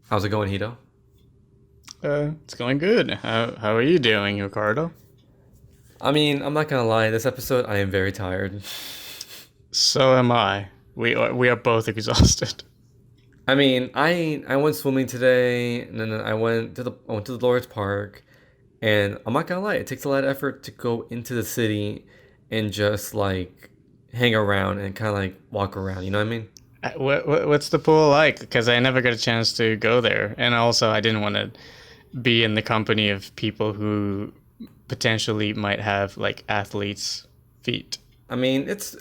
How's it going, Hito? It's going good. How are you doing, Ricardo? I mean, I'm not gonna lie, this episode I am very tired. So am I. We are both exhausted. I mean, I went swimming today, and then I went to the Lord's Park, and I'm not gonna lie, it takes a lot of effort to go into the city and just like hang around and kind of like walk around. You know what I mean? What's the pool like? Because I never got a chance to go there, and also I didn't want to be in the company of people who potentially might have like athletes' feet. I mean, it's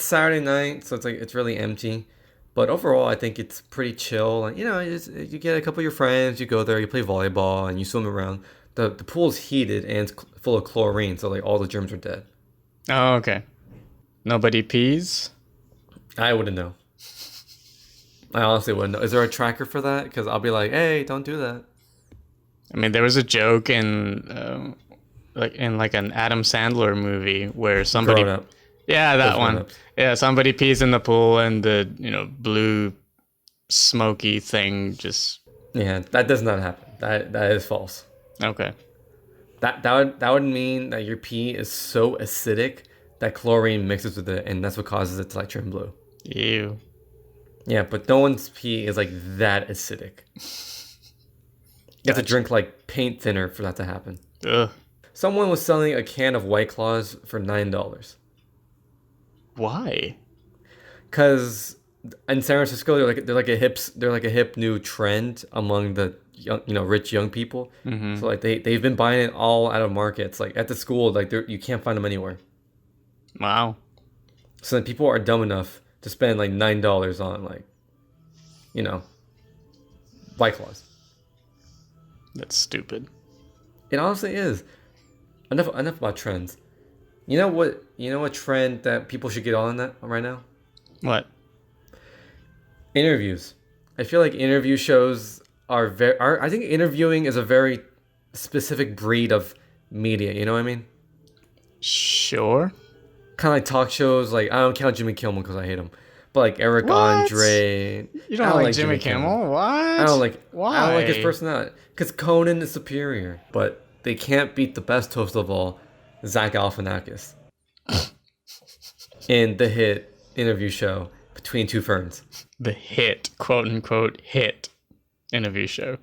Saturday night, so it's really empty. But overall, I think it's pretty chill. Like, you get a couple of your friends, you go there, you play volleyball, and you swim around. The pool's heated and it's full of chlorine, so like all the germs are dead. Oh, okay. Nobody pees. I wouldn't know. I honestly wouldn't know. Is there a tracker for that? Because I'll be like, hey, don't do that. I mean, there was a joke in like an Adam Sandler movie where Grown somebody. up. Yeah, Those that grown one. ups. Yeah, somebody pees in the pool and the, blue smoky thing just Yeah, that does not happen. That is false. okay. That would mean that your pee is so acidic that chlorine mixes with it, and that's what causes it to like turn blue. Ew. Yeah, but no one's pee is like that acidic. You have to Gotcha. drink like paint thinner for that to happen. Ugh. Someone was selling a can of White Claws for $9. Why? Cause in San Francisco, they're like a hip new trend among the young, rich young people. Mm-hmm. So like they've been buying it all out of markets. Like at the school, like you can't find them anywhere. Wow. So then people are dumb enough to spend like $9 on like, you know, White Claws. That's stupid. It honestly is. Enough about trends. You know what? You know what trend that people should get on that right now? What? Interviews. I feel like interview shows are very. I think interviewing is a very specific breed of media. You know what I mean? Sure. Kind of like talk shows. Like I don't count Jimmy Kimmel because I hate him, but like Eric What? Andre. You I don't don't like like Jimmy Jimmy Kimmel. Kimmel? I What? don't like. I don't like his Why? personality because Conan is superior, but they can't beat the best host of all, Zach Galifianakis, in the hit interview show Between Two Ferns. The hit, quote unquote hit interview show.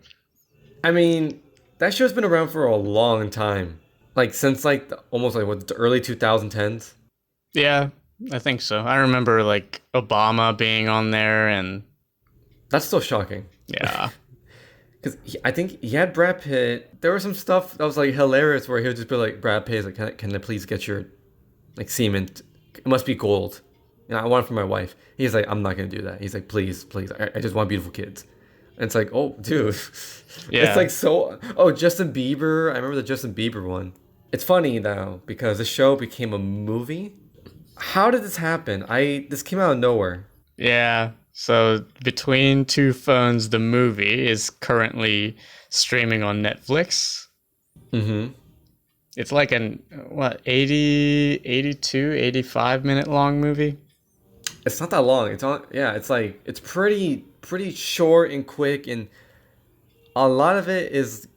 I mean, that show's been around for a long time. Like since like almost like what the early 2010s. Yeah, I think so. I remember like Obama being on there and That's still shocking yeah. because I think he had Brad Pitt. There was some stuff that was like hilarious where he would just be like, "Brad Pitt is like, can I please get your like semen? It must be gold. I want it for my wife." He's like, "I'm not gonna do that." He's like, "Please, please, I just want beautiful kids." And it's like, oh, dude, it's Yeah. like so. Oh, Justin Bieber. I remember the Justin Bieber one. It's funny though because the show became a movie. How did this happen? This came out of nowhere. Yeah. So Between Two Phones, the movie is currently streaming on Netflix. Mm-hmm. It's like an, what, 80, 82, 85 minute long movie? It's not that long. It's on. Yeah, it's like it's pretty short and quick, and a lot of it is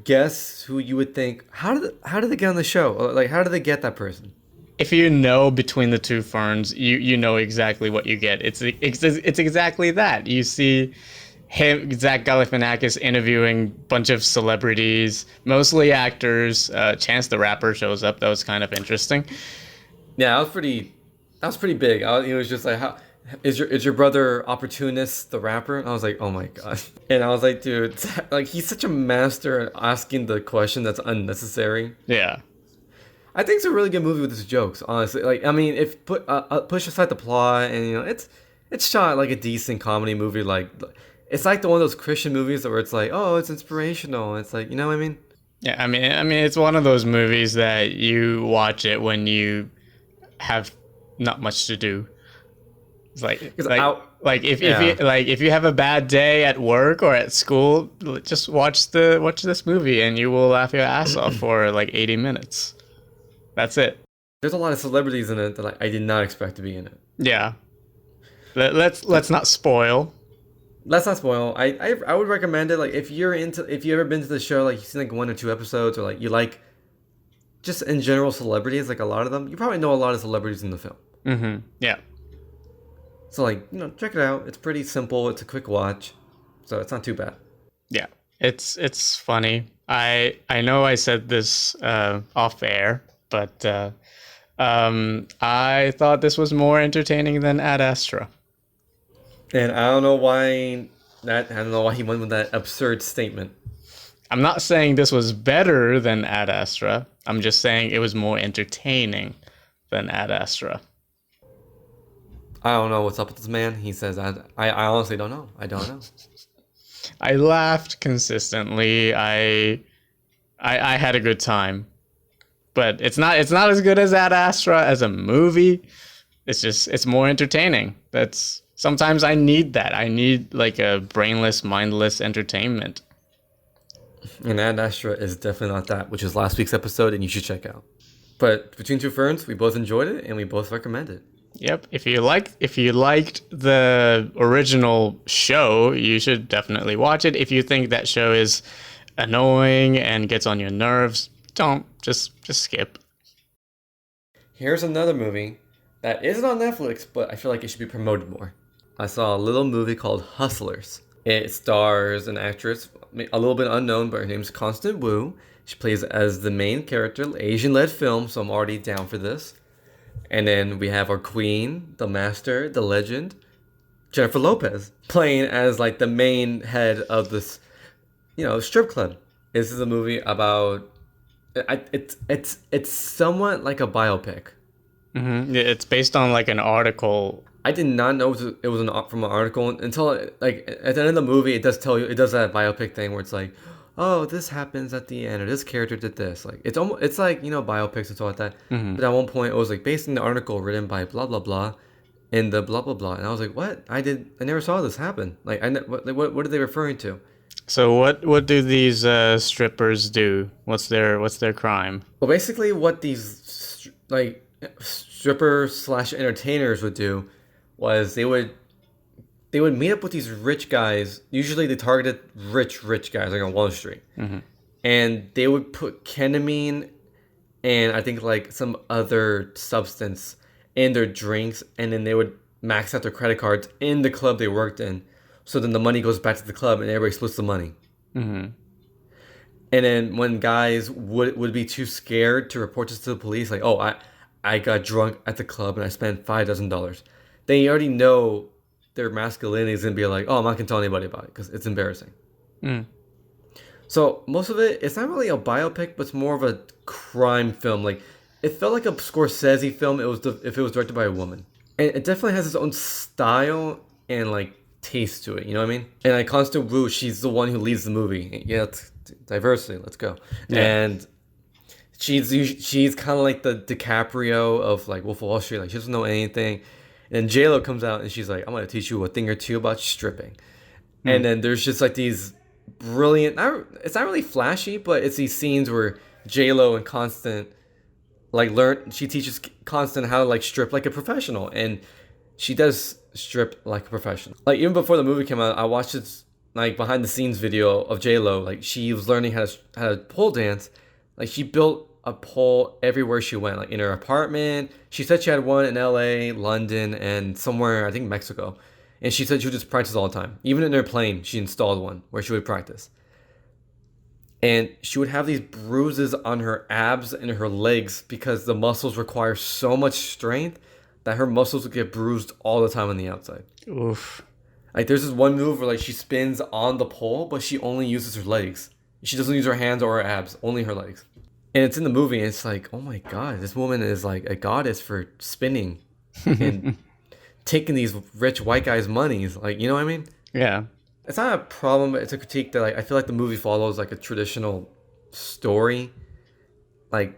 guess who you would think. How did they get on the show? Like how did they get that person? If you know Between the Two Ferns, you know exactly what you get. It's exactly that. You see him, Zach Galifianakis, interviewing a bunch of celebrities, mostly actors. Chance the Rapper shows up. That was kind of interesting. Yeah, that was pretty. That was pretty big. It was just like, how is your brother Opportunist the rapper? And I was like, oh my god. And I was like, dude, like he's such a master at asking the question that's unnecessary. Yeah. I think it's a really good movie with its jokes, honestly. Like, I mean, if push aside the plot, and it's shot like a decent comedy movie. Like, it's like the one of those Christian movies where it's like, oh, it's inspirational. It's like, you know what I mean? Yeah, I mean, it's one of those movies that you watch it when you have not much to do. It's like, Because like, I, like if yeah, you if you have a bad day at work or at school, just watch this movie and you will laugh your ass off for like 80 minutes. That's it. there's a lot of celebrities in it that I did not expect to be in it. Yeah. Let's not spoil. let's not spoil. I would recommend it. Like if you ever been to the show, like you've seen like 1 or 2 episodes, or like you like just in general celebrities, like a lot of them, you probably know a lot of celebrities in the film. Mm-hmm. Yeah. So like check it out. It's pretty simple. It's a quick watch, so it's not too bad. Yeah. It's funny. I know I said this off air, but I thought this was more entertaining than Ad Astra. And I don't know why he went with that absurd statement. I'm not saying this was better than Ad Astra. I'm just saying it was more entertaining than Ad Astra. I don't know what's up with this man. He says I honestly don't know. I don't know. I laughed consistently. I had a good time. But it's not as good as Ad Astra as a movie. It's more entertaining. Sometimes I need that. I need like a brainless, mindless entertainment. And Ad Astra is definitely not that, which is last week's episode, and you should check out. But Between Two Ferns, we both enjoyed it, and we both recommend it. Yep. If you liked the original show, you should definitely watch it. If you think that show is annoying and gets on your nerves, don't. Just skip. Here's another movie that isn't on Netflix, but I feel like it should be promoted more. I saw a little movie called Hustlers. It stars an actress, a little bit unknown, but her name's Constance Wu. She plays as the main character, Asian-led film, so I'm already down for this. And then we have our queen, the master, the legend, Jennifer Lopez, playing as like the main head of this, strip club. This is a movie about. It's somewhat like a biopic. Mm-hmm. It's based on like an article. I did not know it was from an article until like at the end of the movie it does tell you, it does that biopic thing where it's like, oh, this happens at the end, or this character did this. Like it's like biopics and stuff like that. Mm-hmm. But at one point it was like based on the article written by blah blah blah, in the blah blah blah, and I was like, what? I never saw this happen. Like what are they referring to? So what do these strippers do? What's their crime? Well, basically what these like strippers / entertainers would do was they would meet up with these rich guys. Usually they targeted rich guys like on Wall Street. Mm-hmm. And they would put ketamine and I think like some other substance in their drinks, and then they would max out their credit cards in the club they worked in. So then the money goes back to the club and everybody splits the money. Mm-hmm. And then when guys would be too scared to report this to the police, like, oh, I got drunk at the club and I spent $5,000, then you already know their masculinity is going to be like, oh, I'm not going to tell anybody about it because it's embarrassing. Mm. So most of it's not really a biopic, but it's more of a crime film. Like it felt like a Scorsese film. If it was directed by a woman, and it definitely has its own style and like taste to it. You know what I mean? And like Constance Wu, she's the one who leads the movie. Yeah, it's diversity. Let's go. Yeah. And she's kind of like the DiCaprio of like Wolf of Wall Street. Like she doesn't know anything. And J-Lo comes out and she's like, I'm gonna teach you a thing or two about stripping. And then there's just like these brilliant. It's not really flashy, but it's these scenes where J-Lo and Constance like learn. She teaches Constance how to like strip like a professional, and she does strip like a professional. Like even before the movie came out, I watched this like behind the scenes video of J-Lo. Like she was learning how to pole dance. Like she built a pole everywhere she went, like in her apartment. She said she had one in LA, London, and somewhere, I think Mexico. And she said she would just practice all the time. Even in her plane, she installed one where she would practice. And she would have these bruises on her abs and her legs because the muscles require so much strength that her muscles would get bruised all the time on the outside. Oof. Like there's this one move where like she spins on the pole, but she only uses her legs. She doesn't use her hands or her abs, only her legs. And it's in the movie, and it's like, oh my god, this woman is like a goddess for spinning and taking these rich white guys' monies. Like, you know what I mean? Yeah. It's not a problem, but it's a critique that like I feel like the movie follows like a traditional story. Like,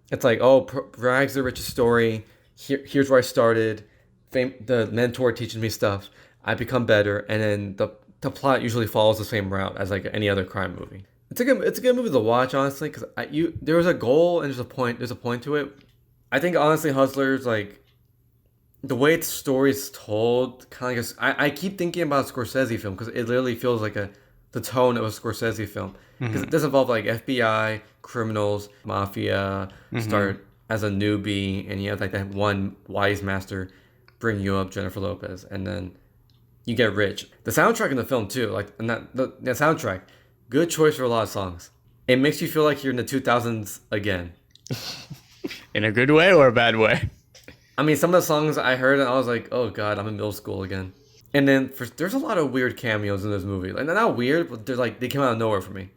it's like, oh, Rag's the richest story. Here's where I started. The mentor teaches me stuff. I become better, and then the plot usually follows the same route as like any other crime movie. It's a good movie to watch, honestly, because there was a goal and there's a point to it. I think honestly, Hustlers, like the way its story is told, kind of, I keep thinking about a Scorsese film because it literally feels like the tone of a Scorsese film because it does involve like FBI, criminals, mafia, start as a newbie, and you have like that one wise master bring you up, Jennifer Lopez, and then you get rich. The soundtrack in the film too, like and the soundtrack, good choice for a lot of songs. It makes you feel like you're in the 2000s again. In a good way or a bad way? I mean, some of the songs I heard, and I was like, "Oh God, I'm in middle school again." And then there's a lot of weird cameos in this movie. Like, they're not weird, but they're like they came out of nowhere for me.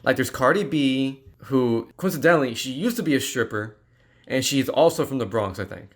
Like, there's Cardi B, who coincidentally she used to be a stripper, and she's also from the Bronx, I think,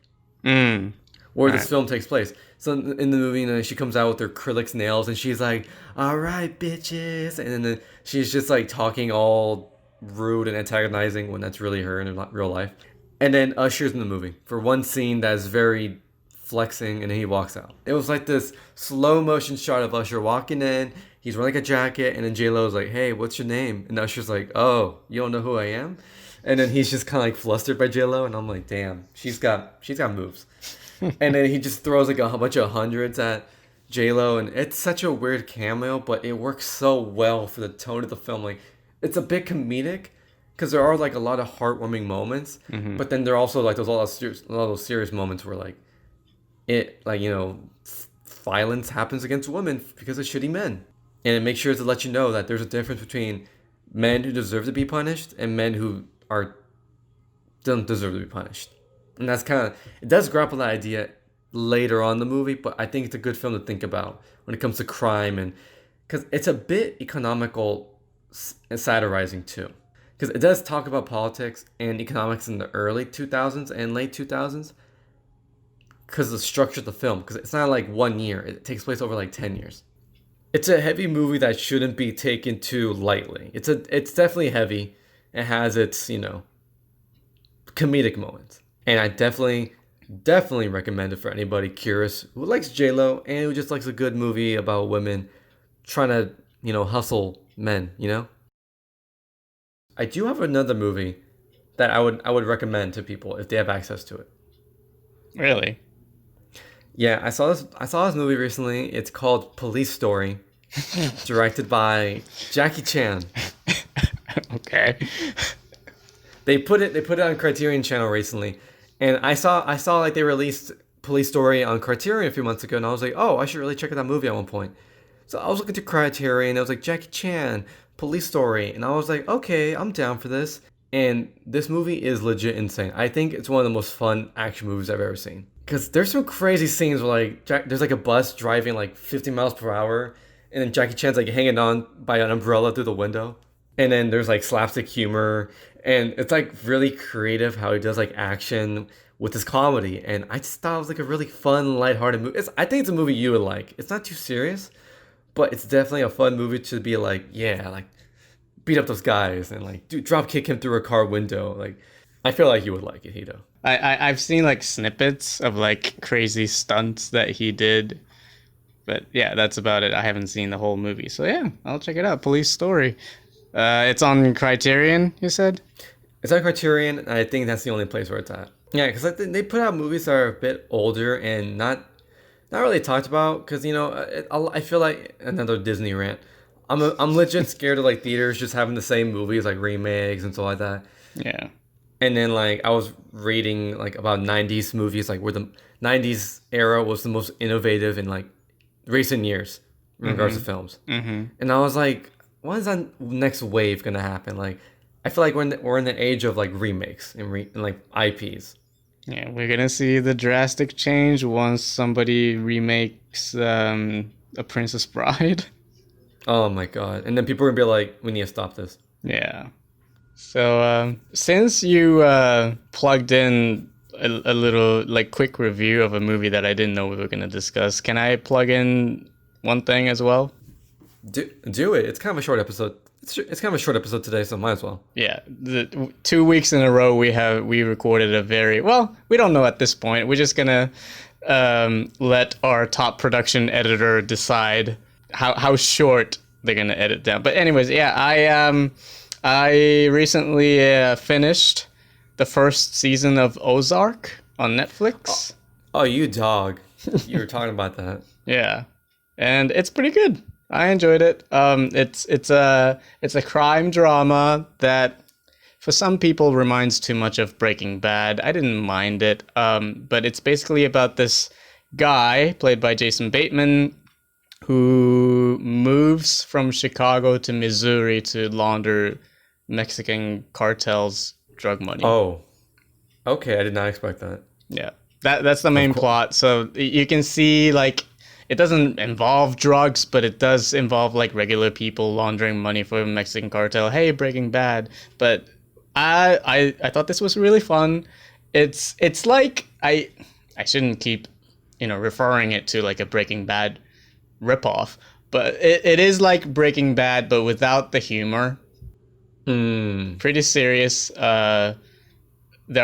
where this film takes place. So in the movie, she comes out with her acrylic nails, and she's like, "All right, bitches," and then she's just like talking all rude and antagonizing when that's really her in real life. And then Usher's in the movie for one scene that is very flexing, and then he walks out. It was like this slow motion shot of Usher walking in. He's wearing like a jacket, and then J-Lo's like, "Hey, what's your name?" And Usher's like, "Oh, you don't know who I am?" And then he's just kind of like flustered by J-Lo, and I'm like, "Damn, she's got moves." And then he just throws like a bunch of hundreds at J-Lo, and it's such a weird cameo, but it works so well for the tone of the film. Like, it's a bit comedic, because there are like a lot of heartwarming moments, but then there are also like a lot of those serious moments where like it like violence happens against women because of shitty men, and it makes sure to let you know that there's a difference between men who deserve to be punished and men who don't deserve to be punished. And that's it does grapple that idea later on in the movie, but I think it's a good film to think about when it comes to crime, and because it's a bit economical and satirizing too. Because it does talk about politics and economics in the early 2000s and late 2000s because of the structure of the film. Because it's not like 1 year. It takes place over like 10 years. It's a heavy movie that shouldn't be taken too lightly. It's definitely heavy. It has its, comedic moments. And I definitely recommend it for anybody curious who likes J-Lo and who just likes a good movie about women trying to, hustle men, I do have another movie that I would recommend to people if they have access to it. Really? Yeah, I saw this movie recently. It's called Police Story, directed by Jackie Chan. Okay. They put it on Criterion Channel recently, and I saw like they released Police Story on Criterion a few months ago, and I was like, oh, I should really check out that movie at one point. So I was looking to Criterion, and I was like, Jackie Chan, Police Story, and I was like, okay, I'm down for this. And this movie is legit insane. I think it's one of the most fun action movies I've ever seen. Because there's some crazy scenes where like there's like a bus driving like 50 miles per hour, and then Jackie Chan's like hanging on by an umbrella through the window. And then there's like slapstick humor, and it's like really creative how he does like action with his comedy. And I just thought it was like a really fun, lighthearted movie. I think it's a movie you would like. It's not too serious, but it's definitely a fun movie to be like, yeah, like beat up those guys and like drop kick him through a car window. Like, I feel like you would like it, Hito. I've seen like snippets of like crazy stunts that he did, but yeah, that's about it. I haven't seen the whole movie, so yeah, I'll check it out. Police Story. It's on Criterion, you said? It's on Criterion, and I think that's the only place where it's at. Yeah, because they put out movies that are a bit older and not really talked about. Because I feel like another Disney rant. I'm legit scared of like theaters just having the same movies like remakes and stuff like that. Yeah. And then like I was reading like about 90s movies, like where the 90s era was the most innovative in like recent years in regards to films. And I was like, when is that next wave gonna happen? Like, I feel like we're in the age of like remakes and like IPs. Yeah, we're gonna see the drastic change once somebody remakes A Princess Bride. Oh my god! And then people are gonna be like, "We need to stop this." Yeah. So since you plugged in a little like quick review of a movie that I didn't know we were gonna discuss, can I plug in one thing as well? Do it. It's kind of a short episode. It's kind of a short episode today, so might as well. Yeah, 2 weeks in a row we recorded a we don't know at this point. We're just gonna let our top production editor decide how short they're gonna edit down. But anyways, yeah, I recently finished the first season of Ozark on Netflix. Oh, you dog. You were talking about that. Yeah, and it's pretty good. I enjoyed it. It's a crime drama that for some people reminds too much of Breaking Bad. I didn't mind it. But it's basically about this guy played by Jason Bateman who moves from Chicago to Missouri to launder Mexican cartels drug money. Oh, okay. I did not expect that. Yeah. That's the main plot. So you can see like it doesn't involve drugs, but it does involve like regular people laundering money for a Mexican cartel. Hey, Breaking Bad. But I thought this was really fun. It's like I shouldn't keep referring it to like a Breaking Bad ripoff, but it is like Breaking Bad but without the humor. Pretty serious. There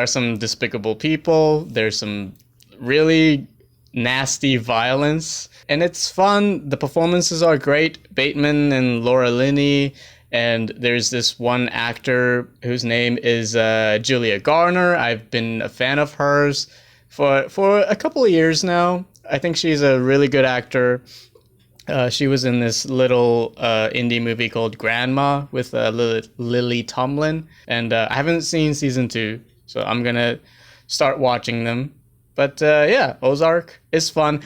are some despicable people. There's some really nasty violence, and it's fun. The performances are great. Bateman and Laura Linney, and there's this one actor whose name is Julia Garner. I've been a fan of hers for a couple of years now. I think she's a really good actor. She was in this little indie movie called Grandma with Lily Tomlin, and I haven't seen season 2, so I'm gonna start watching them. But yeah, Ozark is fun.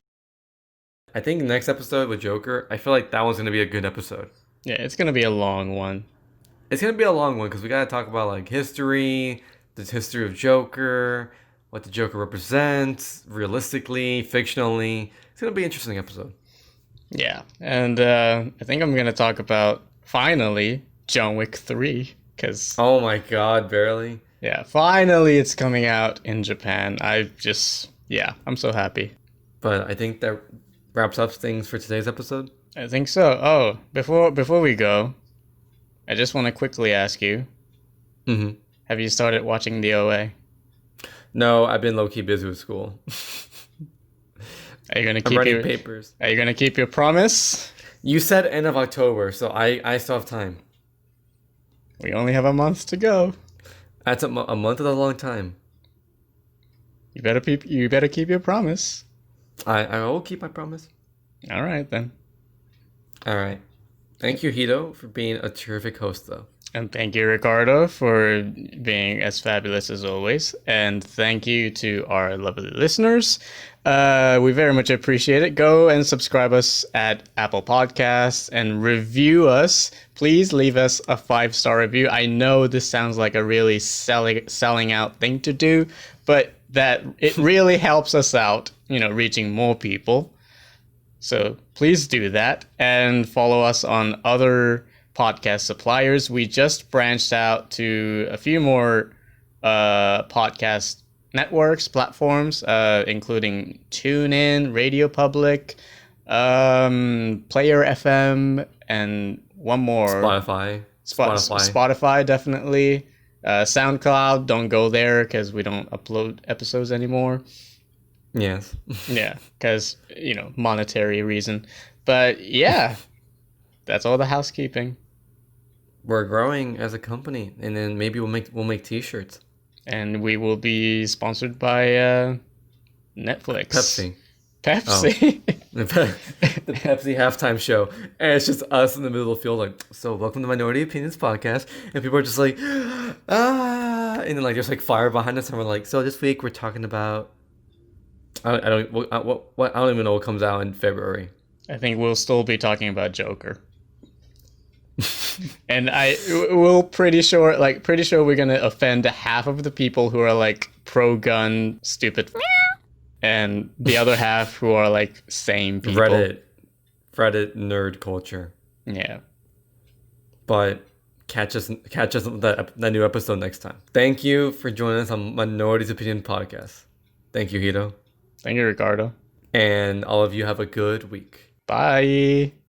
I think next episode with Joker, I feel like that one's gonna be a good episode. Yeah, it's gonna be a long one. It's gonna be a long one because we gotta talk about like history, the history of Joker, what the Joker represents, realistically, fictionally. It's gonna be an interesting episode. Yeah, and I think I'm gonna talk about finally John Wick 3 because oh my god, barely. Yeah, finally it's coming out in Japan. I'm so happy. But I think that wraps up things for today's episode. I think so. Oh, before we go, I just want to quickly ask you, have you started watching the OA? No, I've been low-key busy with school. Are you gonna keep I'm writing papers. Are you gonna keep your promise? You said end of October, so I still have time. We only have a month to go. That's a month is a long time. You better keep your promise. I will keep my promise. All right then. All right. Thank you, Hito, for being a terrific host, though. And thank you, Ricardo, for being as fabulous as always. And thank you to our lovely listeners. We very much appreciate it. Go and subscribe us at Apple Podcasts and review us. Please leave us a 5-star review. I know this sounds like a really selling out thing to do, but that it really helps us out, reaching more people. So please do that and follow us on other podcast suppliers. We just branched out to a few more podcast networks, platforms, including TuneIn, Radio Public, Player FM, and one more. Spotify, definitely. SoundCloud, don't go there because we don't upload episodes anymore. Yes. Yeah, because, monetary reason. But yeah, that's all the housekeeping. We're growing as a company, and then maybe we'll make t-shirts. And we will be sponsored by Netflix. Pepsi. Oh. The Pepsi halftime show. And it's just us in the middle of the field like, so welcome to Minority Opinions Podcast. And people are just like, ah. And then like there's like fire behind us and we're like, so this week we're talking about I don't even know what comes out in February. I think we'll still be talking about Joker. And we're pretty sure we're gonna offend half of the people who are like pro-gun stupid, and the other half who are like sane people. Reddit nerd culture. Yeah. But catch us that new episode next time. Thank you for joining us on Minority's Opinion Podcast. Thank you, Hito. Thank you, Ricardo. And all of you have a good week. Bye.